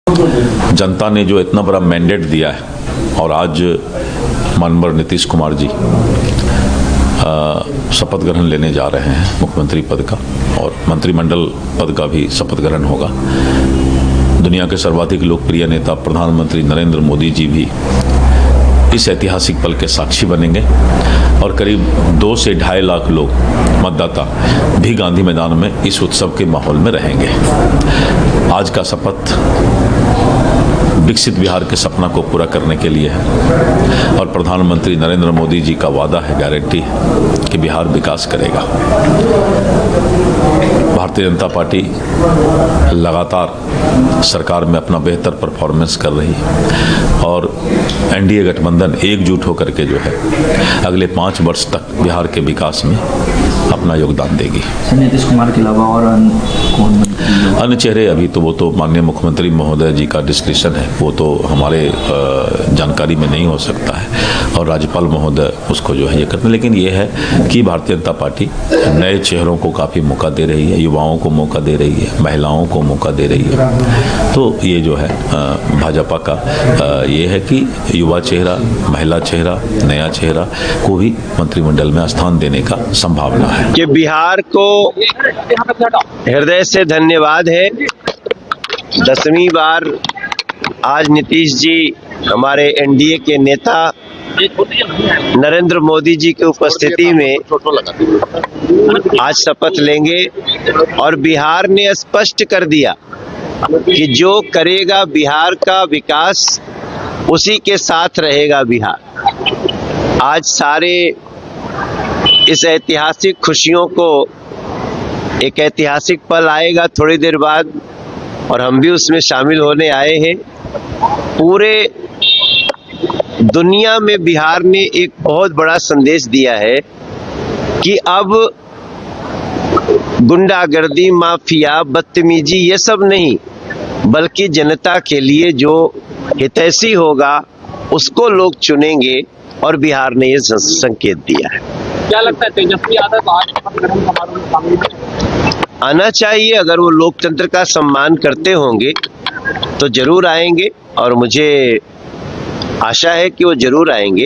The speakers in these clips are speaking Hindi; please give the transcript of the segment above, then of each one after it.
जनता ने जो इतना बड़ा मैंडेट दिया है और आज माननीय नीतीश कुमार जी शपथ ग्रहण लेने जा रहे हैं मुख्यमंत्री पद का और मंत्रिमंडल पद का भी शपथ ग्रहण होगा। दुनिया के सर्वाधिक लोकप्रिय नेता प्रधानमंत्री नरेंद्र मोदी जी भी इस ऐतिहासिक पल के साक्षी बनेंगे और करीब 2 से 2.5 लाख लोग मतदाता भी गांधी मैदान में इस उत्सव के माहौल में रहेंगे। आज का शपथ विकसित बिहार के सपना को पूरा करने के लिए है और प्रधानमंत्री नरेंद्र मोदी जी का वादा है, गारंटी है कि बिहार विकास करेगा। भारतीय जनता पार्टी लगातार सरकार में अपना बेहतर परफॉर्मेंस कर रही है और एनडीए गठबंधन एकजुट होकर के जो है अगले 5 वर्ष तक बिहार के विकास में अपना योगदान देगी। नीतीश कुमार के अलावा और अन्य चेहरे अभी तो वो तो माननीय मुख्यमंत्री महोदय जी का डिस्क्रिप्शन है, वो तो हमारे जानकारी में नहीं हो सकता है और राज्यपाल महोदय उसको जो है ये करते हैं। लेकिन ये है कि भारतीय जनता पार्टी नए चेहरों को काफ़ी मौका दे रही है, युवाओं को मौका दे रही है, महिलाओं को मौका दे रही है। तो ये जो है भाजपा का ये है कि युवा चेहरा, महिला चेहरा, नया चेहरा को भी मंत्रिमंडल में स्थान देने का संभावना है। कि बिहार को हृदय से धन्यवाद है। 10वीं बार आज नीतीश जी हमारे एनडीए के नेता नरेंद्र मोदी जी की उपस्थिति में आज शपथ लेंगे और बिहार ने स्पष्ट कर दिया कि जो करेगा बिहार का विकास उसी के साथ रहेगा बिहार। आज सारे इस ऐतिहासिक खुशियों को एक ऐतिहासिक पल आएगा थोड़ी देर बाद और हम भी उसमें शामिल होने आए हैं। पूरे दुनिया में बिहार ने एक बहुत बड़ा संदेश दिया है कि अब गुंडागर्दी, माफिया, बदतमीजी ये सब नहीं, बल्कि जनता के लिए जो हितैषी होगा उसको लोग चुनेंगे और बिहार ने ये संकेत दिया है। क्या लगता है तेजस्वी यादव आज शपथ ग्रहण समारोह में शामिल आना चाहिए? अगर वो लोकतंत्र का सम्मान करते होंगे तो जरूर आएंगे और मुझे आशा है कि वो जरूर आएंगे।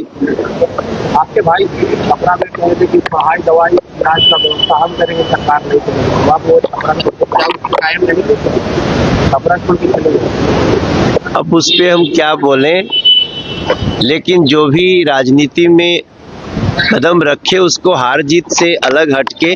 आपके भाई अपना में कह रहे थे कि पढ़ाई दवाई इलाज का व्यवस्था हम करेंगे, सरकार नहीं करेगी। आप वो कायम नहीं चलेगा। अब उस पर हम क्या बोलें, लेकिन जो भी राजनीति में कदम रखे उसको हार जीत से अलग हटके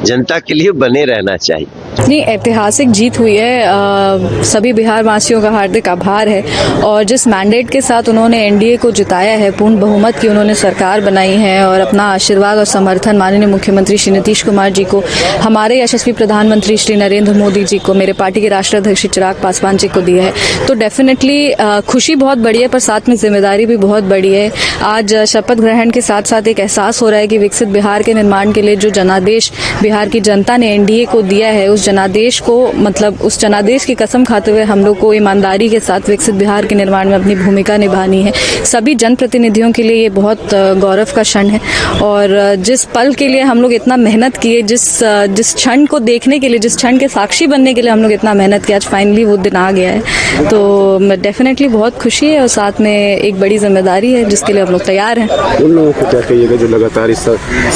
जनता के लिए बने रहना चाहिए। इतनी ऐतिहासिक जीत हुई है, सभी बिहार वासियों का हार्दिक आभार है और जिस मैंडेट के साथ उन्होंने एनडीए को जिताया है, पूर्ण बहुमत की उन्होंने सरकार बनाई है और अपना आशीर्वाद और समर्थन माननीय मुख्यमंत्री श्री नीतीश कुमार जी को, हमारे यशस्वी प्रधानमंत्री श्री नरेंद्र मोदी जी को, मेरे पार्टी के राष्ट्रीय अध्यक्ष चिराग पासवान जी को दिया है। तो डेफिनेटली खुशी बहुत बड़ी है पर साथ में जिम्मेदारी भी बहुत बड़ी है। आज शपथ ग्रहण के साथ साथ एक एहसास हो रहा है कि विकसित बिहार के निर्माण के लिए जो जनादेश बिहार की जनता ने एनडीए को दिया है, उस जनादेश को मतलब उस जनादेश की कसम खाते हुए हम लोग को ईमानदारी के साथ विकसित बिहार के निर्माण में अपनी भूमिका निभानी है। सभी जनप्रतिनिधियों के लिए ये बहुत गौरव का क्षण है और जिस पल के लिए हम लोग इतना मेहनत किए, जिस क्षण को देखने के लिए, जिस क्षण के साक्षी बनने के लिए हम लोग इतना मेहनत किया, आज फाइनली वो दिन आ गया है। तो डेफिनेटली बहुत खुशी है और साथ में एक बड़ी जिम्मेदारी है जिसके लिए हम लोग तैयार हैं। उन लोगों को क्या कहिएगा जो लगातार इस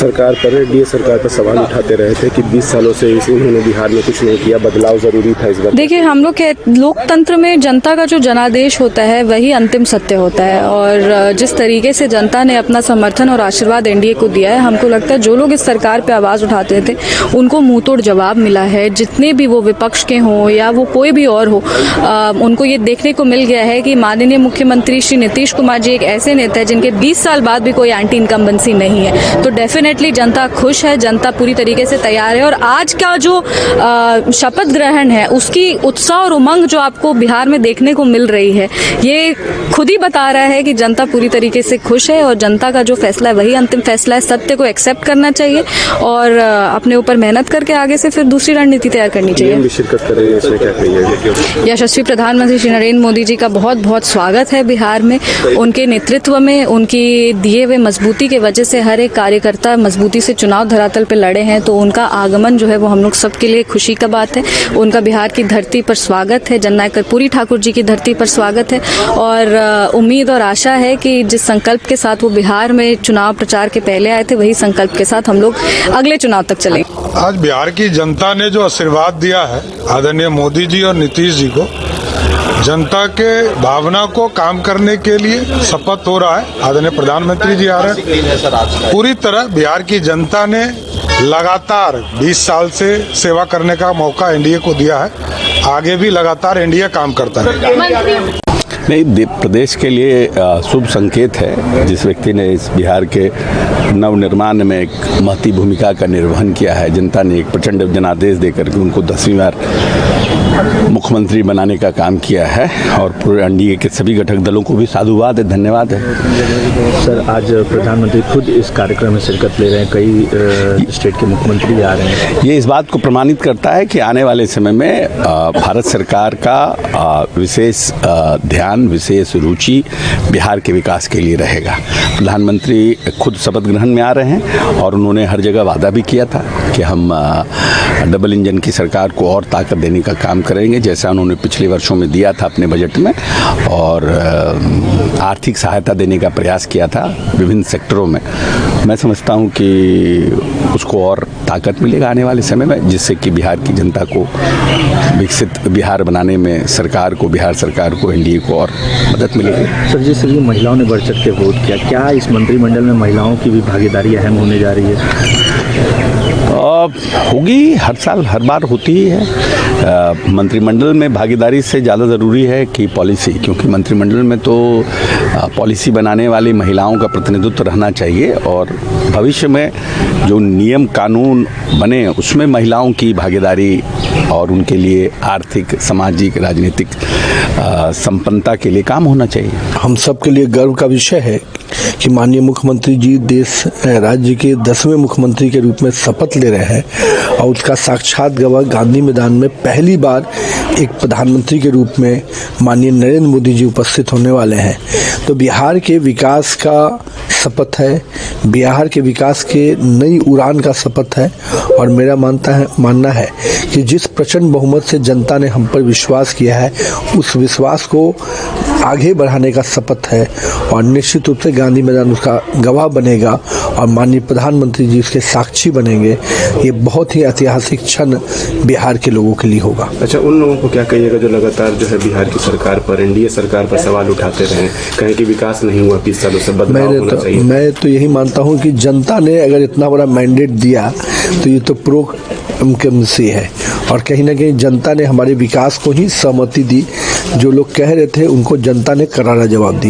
सरकार पर, एनडीए सरकार पर सवाल उठाते रहे थे कि 20 सालों से उन्होंने बिहार में कुछ नहीं किया, बदलाव जरूरी था इस बार? देखिए, हम लोग के लोकतंत्र में जनता का जो जनादेश होता है वही अंतिम सत्य होता है और जिस तरीके से जनता ने अपना समर्थन और आशीर्वाद एनडीए को दिया है, हमको लगता है जो लोग इस सरकार पे आवाज उठाते थे उनको मुंह तोड़ जवाब मिला है। जितने भी वो विपक्ष के हों या वो कोई भी और हो, उनको ये देखने को मिल गया है कि माननीय मुख्यमंत्री श्री नीतीश कुमार जी एक ऐसे नेता है जिनके 20 साल बाद भी कोई एंटी इनकम्बेंसी नहीं है। तो डेफिनेटली जनता खुश है, जनता पूरी तरीके से तैयार है और आज का जो शपथ ग्रहण है उसकी उत्साह और उमंग जो आपको बिहार में देखने को मिल रही है, ये खुद ही बता रहा है कि जनता पूरी तरीके से खुश है और जनता का जो फैसला है वही अंतिम फैसला है। सत्य को एक्सेप्ट करना चाहिए और अपने ऊपर मेहनत करके आगे से फिर दूसरी रणनीति तैयार करनी चाहिए। शिरकत कर रही है, इसमें क्या कहिएगा? यशस्वी प्रधानमंत्री श्री नरेंद्र मोदी जी का बहुत बहुत स्वागत है बिहार में। उनके नेतृत्व में, उनकी दिए हुए मजबूती के वजह से हर एक कार्यकर्ता मजबूती से चुनाव धरातल पर लड़े हैं, तो उनका आगमन जो है वो हम लोग सबके लिए खुशी का बात है। उनका बिहार की धरती पर स्वागत है, जननायक कर्पूरी ठाकुर जी की धरती पर स्वागत है और उम्मीद और आशा है कि जिस संकल्प के साथ वो बिहार में चुनाव प्रचार के पहले आए थे, वही संकल्प के साथ हम लोग अगले चुनाव तक चलेंगे। आज बिहार की जनता ने जो आशीर्वाद दिया है आदरणीय मोदी जी और नीतीश जी को, जनता के भावना को काम करने के लिए शपथ हो रहा है। आदरणीय प्रधानमंत्री जी आ रहे हैं। पूरी तरह बिहार की जनता ने लगातार 20 साल से सेवा करने का मौका एनडीए को दिया है। आगे भी लगातार एनडीए काम करता है। नहीं, प्रदेश के लिए शुभ संकेत है। जिस व्यक्ति ने इस बिहार के नवनिर्माण में एक महती भूमिका का निर्वहन किया है, जनता ने एक प्रचंड जनादेश देकर के उनको 10वीं बार मुख्यमंत्री बनाने का काम किया है और पूरे एनडीए के सभी घटक दलों को भी साधुवाद है, धन्यवाद है। सर, आज प्रधानमंत्री खुद इस कार्यक्रम में शिरकत ले रहे हैं, कई स्टेट के मुख्यमंत्री आ रहे हैं। ये इस बात को प्रमाणित करता है कि आने वाले समय में भारत सरकार का विशेष ध्यान, विशेष रुचि बिहार के विकास के लिए रहेगा। प्रधानमंत्री खुद शपथ ग्रहण में आ रहे हैं और उन्होंने हर जगह वादा भी किया था कि हम डबल इंजन की सरकार को और ताकत देने का काम करेंगे, जैसा उन्होंने पिछले वर्षों में दिया था अपने बजट में, और आर्थिक सहायता देने का प्रयास किया था विभिन्न सेक्टरों में। मैं समझता हूं कि उसको और ताकत मिलेगा आने वाले समय में, जिससे कि बिहार की जनता को विकसित बिहार बनाने में सरकार को, बिहार सरकार को, एनडीए को और मदद मिलेगी। सर, जैसे कि महिलाओं ने बढ़ चढ़ के वोट किया, क्या इस मंत्रिमंडल में महिलाओं की भी भागीदारी अहम होने जा रही है? होगी, हर साल हर बार होती ही है। मंत्रिमंडल में भागीदारी से ज़्यादा ज़रूरी है कि पॉलिसी, क्योंकि मंत्रिमंडल में तो पॉलिसी बनाने वाली महिलाओं का प्रतिनिधित्व रहना चाहिए और भविष्य में जो नियम कानून बने उसमें महिलाओं की भागीदारी और उनके लिए आर्थिक, सामाजिक, राजनीतिक संपन्नता के लिए काम होना चाहिए। हम सब के लिए गर्व का विषय है कि माननीय मुख्यमंत्री जी राज्य के 10वें मुख्यमंत्री के रूप में शपथ ले रहे हैं और उसका साक्षात गवाह गांधी मैदान में पहली बार एक प्रधानमंत्री के रूप में माननीय नरेंद्र मोदी जी उपस्थित होने वाले हैं। तो बिहार के विकास का शपथ है, बिहार के विकास के नई उड़ान का शपथ है और मेरा मानना है कि जिस प्रचंड बहुमत से जनता ने हम पर विश्वास किया है, उस विश्वास को आगे बढ़ाने का शपथ है और निश्चित रूप से गांधी मैदान उसका गवाह बनेगा और माननीय प्रधानमंत्री जी उसके साक्षी बनेंगे। ये बहुत ही ऐतिहासिक क्षण बिहार के लोगों के लिए होगा। अच्छा, उन लोगों को क्या कहिएगा जो लगातार जो है बिहार की सरकार पर, एनडीए सरकार पर सवाल उठाते रहे, कहें कि विकास नहीं हुआ 20 सालों से, बदलाव होना चाहिए? मैं तो यही मानता हूं कि जनता ने अगर इतना बड़ा मैंडेट दिया तो ये तो प्रो मुख्यमंत्री है और कहीं ना कहीं जनता ने हमारे विकास को ही सहमति दी। जो लोग कह रहे थे उनको जनता ने करारा जवाब दिया।